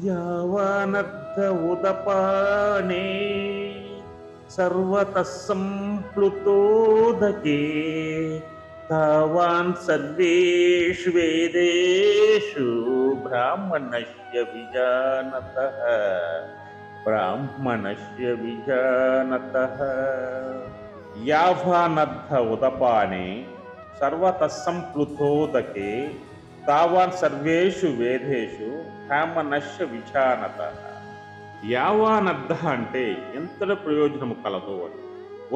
యావానర్థ ఉదపానే సర్వతః సంప్లుతోదకే తావాన్ సర్వేషు వేదేషు బ్రాహ్మణస్య విజానతః బ్రాహ్మణస్య విజానతః. యావానర్థ ఉదపానే సర్వతః సంప్లుతోదకే తావాన్ సర్వేషు వేదేషు బ్రాహ్మణస్య విజానతః. యావానర్థ అంటే ఎంతటి ప్రయోజనము కలదు అని.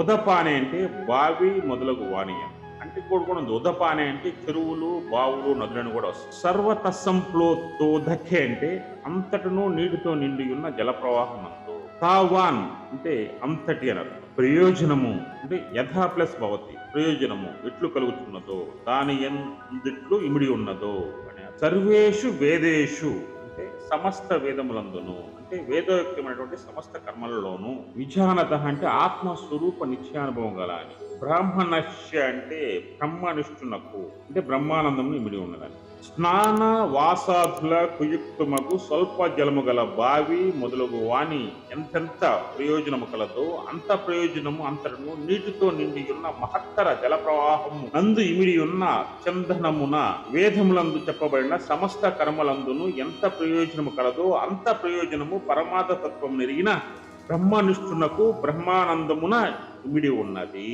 ఉదపానే అంటే బావి మొదలగు వాణియం అంటే కూడా ఉదపానే అంటే చెరువులు బావులు నదులను కూడా వస్తాయి. సర్వతస్సంప్లోతోదకే అంటే అంతటను నీటితో నిండి ఉన్న జల ప్రవాహం నందు. తావాన్ అంటే అంతటి అని అర్థం. ప్రయోజనము అంటే యథా ప్లస్ భవతి, ప్రయోజనము ఎట్లు కలుగుతున్నదో దాని ఎందిట్లు ఇమిడి ఉన్నదో అని. సర్వేషు వేదేషు అంటే సమస్త వేదములందును అంటే వేదోక్తమైనటువంటి సమస్త కర్మలలోనూ. విజానత అంటే ఆత్మస్వరూప నిత్యానుభవం గల అని. బ్రాహ్మణస్య అంటే బ్రహ్మనిష్ఠునకు అంటే బ్రహ్మానందం ఇమిడి ఉన్నదని. స్నాన వాసాదుల కుయుక్తమగు స్వల్ప జలము గల బావి మొదలగు వాణి ఎంతెంత ప్రయోజనము కలదో అంత ప్రయోజనము అంతటను నీటితో నిండి ఉన్న మహత్తర జల ప్రవాహము నందు ఇమిడి ఉన్న చందనమున వేదములందు చెప్పబడిన సమస్త కర్మలందును ఎంత ప్రయోజనము కలదో అంత ప్రయోజనము పరమార్థ తత్వం నెరిగిన బ్రహ్మనిష్ఠునకు బ్రహ్మానందమున ఇమిడి ఉన్నది.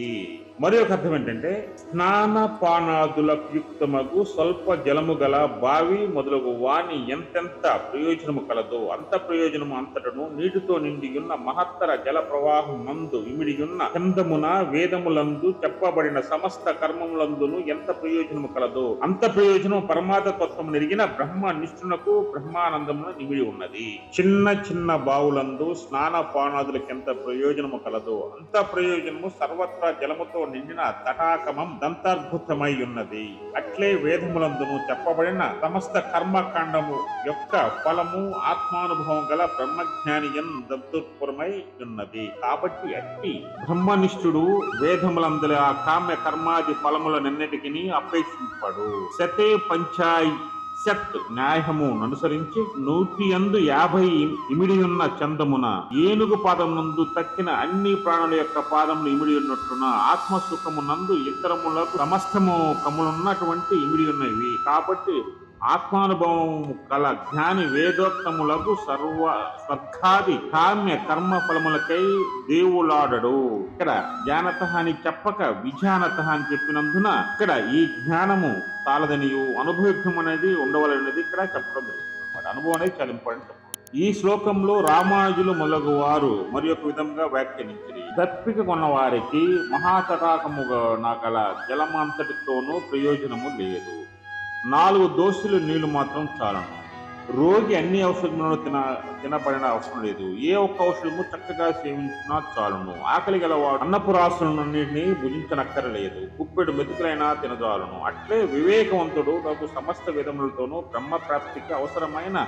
మరి ఒక అర్థం ఏంటంటే స్నానపానాదులకు యుక్తమగు స్వల్ప జలము గల బావి మొదలగు వాణి ఎంతెంత ప్రయోజనము కలదో అంత ప్రయోజనము అంతటను నీటితో నిండి ఉన్న మహత్తర జల ప్రవాహం మందు ఇమిడి ఉన్న చందమున వేదములందు చెప్పబడిన సమస్త కర్మములందును ఎంత ప్రయోజనము కలదో అంత ప్రయోజనం పరమార్థ తత్వం నెరిగిన బ్రహ్మ నిష్ఠునకు బ్రహ్మానందమున నిమిడి ఉన్నది. చిన్న చిన్న బావులందు స్నానపానాదులకు ఎంత ప్రయోజనము కలదో అంత ప్రయోజనము సర్వత్రా జలముతో నిండిన తటాకమం దంతాద్భుతమై ఉన్నది. అట్లే వేదములందును చెప్పబడిన సమస్త కర్మకాండము యొక్క ఫలము ఆత్మానుభవం గల బ్రహ్మజ్ఞానియం దంతుర్పురమై ఉన్నది. కాబట్టి అట్టి బ్రహ్మనిష్ఠుడు వేదములందుల ఆ కామ్య కర్మాది ఫలములనన్నిటికీ అపేక్షింపడు. శతే పంచాయి సత్ న్యాయము అనుసరించి 150 ఇమిడి ఉన్న చందమున ఏనుగు పాదం నందు తక్కిన అన్ని ప్రాణుల యొక్క పాదములు ఇమిడి ఉన్నట్లున ఆత్మసుఖము నందు ఇతరములకు సమస్తము కములున్నటువంటి ఇమిడి ఉన్నవి. కాబట్టి ఆత్మానుభవం కల జ్ఞాని వేదోక్తములకు స్వర్గాది కామ్య కర్మ ఫలములకై దేవులాడడు. ఇక్కడ జ్ఞానత అని చెప్పక విజానత అని చెప్పినందున ఇక్కడ ఈ జ్ఞానము చాలదనియు అనుభవం అనేది ఉండవలనేది ఇక్కడ చెప్పడం జరుగుతుంది. అనుభవం అనేది చాలా ఇంపార్టెంట్. ఈ శ్లోకంలో రామానుజులు మొదలగు వారు మరి ఒక విధంగా వ్యాఖ్యానించారు. దప్పిక కొన్న వారికి మహాతటాకముగా గల జలమంతటితోనూ ప్రయోజనము లేదు. 4 దోసులు నీళ్లు మాత్రం చాలను. రోగి అన్ని ఔషధములను తినబడిన అవసరం లేదు. ఏ ఒక్క ఔషధము చక్కగా సేవించినా చాలును. ఆకలి గలవాడు అన్నపురాసులన్నింటినీ భుజించనక్కరలేదు. కుప్పెడు మెతుకులైనా తినజాలను. అట్లే వివేకవంతుడు నాకు సమస్త విధములతోనూ బ్రహ్మప్రాప్తికి అవసరమైన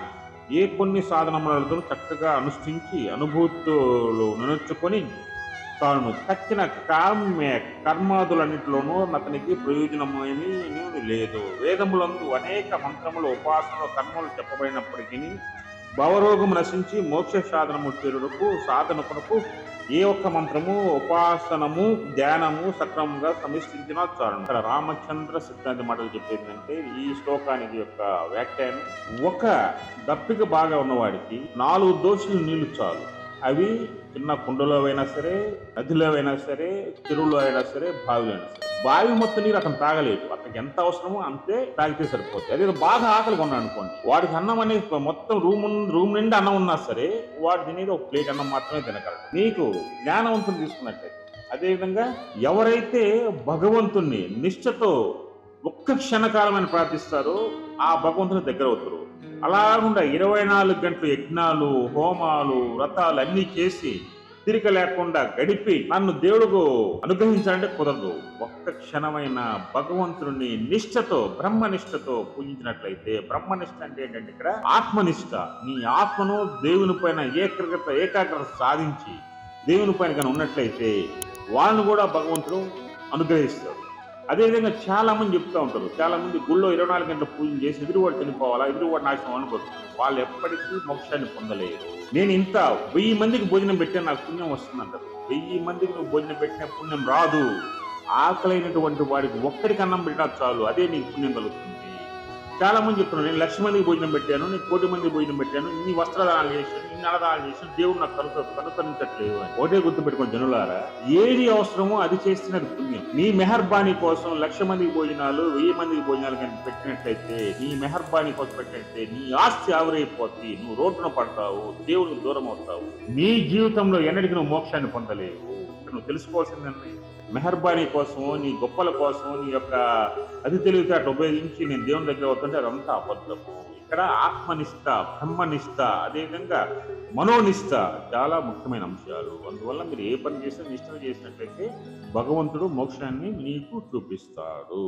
ఏ కొన్ని సాధనములతో చక్కగా అనుష్ఠించి అనుభూతులు నేర్చుకొని తాను తక్కిన కామ్య కర్మాదులన్నింటిలోనూ అతనికి ప్రయోజనమేమీ లేదు. వేదములందు అనేక మంత్రములు ఉపాసనలు కర్మలు చెప్పబడినప్పటికీ భవరోగము నశించి మోక్ష సాధనమునకు ఏ ఒక్క మంత్రము ఉపాసనము ధ్యానము సక్రమంగా సమిష్టించినా చాలు. ఇక్కడ రామచంద్ర సిద్ధాంతి మాటలు చెప్పేందంటే ఈ శ్లోకానికి యొక్క వ్యాఖ్యానం, ఒక దప్పిక బాగా ఉన్నవాడికి 4 దోషులు నీళ్లు చాలు. అవి చిన్న కుండలో అయినా సరే, నదిలో అయినా సరే, చెరువులో అయినా సరే, బావిలో అయినా సరే. బావి మొత్తం నీరు అతను తాగలేదు. అతనికి ఎంత అవసరమో అంతే తాగితే సరిపోతుంది. అదే బాగా ఆకలి కొన్నాడు అనుకోండి, వాడికి అన్నం అనేది మొత్తం రూమ్ నిండా అన్నం ఉన్నా సరే వాడు తినేది ఒక ప్లేట్ అన్నం మాత్రమే తినగలడు. నీకు జ్ఞానవంతుని తీసుకున్నట్టయితే అదేవిధంగా ఎవరైతే భగవంతుణ్ణి నిష్ఠతో ఒక్క క్షణకాలమైన ప్రార్థిస్తారో ఆ భగవంతుని దగ్గర అవుతారు. అలా కాకుండా 24 గంటలు యజ్ఞాలు, హోమాలు, వ్రతాలు అన్నీ చేసి తీరిక లేకుండా గడిపి నన్ను దేవుడు అనుగ్రహించాలంటే కుదరదు. ఒక్క క్షణమైన భగవంతుని నిష్ఠతో బ్రహ్మనిష్టతో పూజించినట్లయితే, బ్రహ్మనిష్ట అంటే ఏంటంటే ఇక్కడ ఆత్మనిష్ట. నీ ఆత్మను దేవుని పైన ఏకాగ్రత సాధించి దేవుని పైన కానీ ఉన్నట్లయితే వాళ్ళను కూడా భగవంతుడు అనుగ్రహిస్తాడు. అదేవిధంగా చాలా మంది చెప్తా ఉంటారు, చాలా మంది గుళ్ళో 24 గంటల పూజలు చేసి ఎదురువాడు చనిపోవాలా, ఎదురువాడు నాశనం అనుకోరు. వాళ్ళు ఎప్పటికీ మోక్షాన్ని పొందలేరు. నేను ఇంత 1000 మందికి భోజనం పెట్టే నాకు పుణ్యం వస్తుందంటారు. 1000 మందికి నువ్వు భోజనం పెట్టిన పుణ్యం రాదు. ఆకలైనటువంటి వాడికి ఒక్కడికి అన్నం పెట్టినా చాలు, అదే నీకు పుణ్యం కలుగుతుంది. చాలా మంది చెప్తున్నారు, నేను 1,00,000 మందికి భోజనం పెట్టాను, నేను 1,00,00,000 మందికి భోజనం పెట్టాను, ఇన్ని వస్త్రదానాలు చేశాను, ఇన్ని అన్నదానాలు చేశాను, దేవుడు నాకు కనుకరించట్లేదు అని. ఒకటే గుర్తుపెట్టుకోండి జనులారా, ఏది అవసరమో అది చేస్తున్నది పుణ్యం. నీ మెహర్బానీ కోసం 1,00,000 మందికి భోజనాలు, 1000 మందికి భోజనాలు కానీ పెట్టినట్లయితే, నీ మెహర్బానీ కోసం పెట్టినట్లయితే నీ ఆస్తి ఆవిరైపోద్ది, నువ్వు రోడ్డున పడతావు, దేవుడికి దూరం అవుతావు. నీ జీవితంలో ఎన్నటికీ నువ్వు మోక్షాన్ని పొందలేవు. నువ్వు తెలుసుకోవాల్సిందండి, మెహర్బానీ కోసము, నీ గొప్పల కోసం, నీ యొక్క అది తెలివితేటలు ఉపయోగించి నేను దేవుని దగ్గర అవుతుంటే అదంతా అబద్ధము. ఇక్కడ ఆత్మనిష్ట, బ్రహ్మనిష్ట, అదేవిధంగా మనోనిష్ట చాలా ముఖ్యమైన అంశాలు. అందువల్ల మీరు ఏ పని చేసినా నిష్ఠ చేసినట్లయితే భగవంతుడు మోక్షాన్ని నీకు చూపిస్తాడు.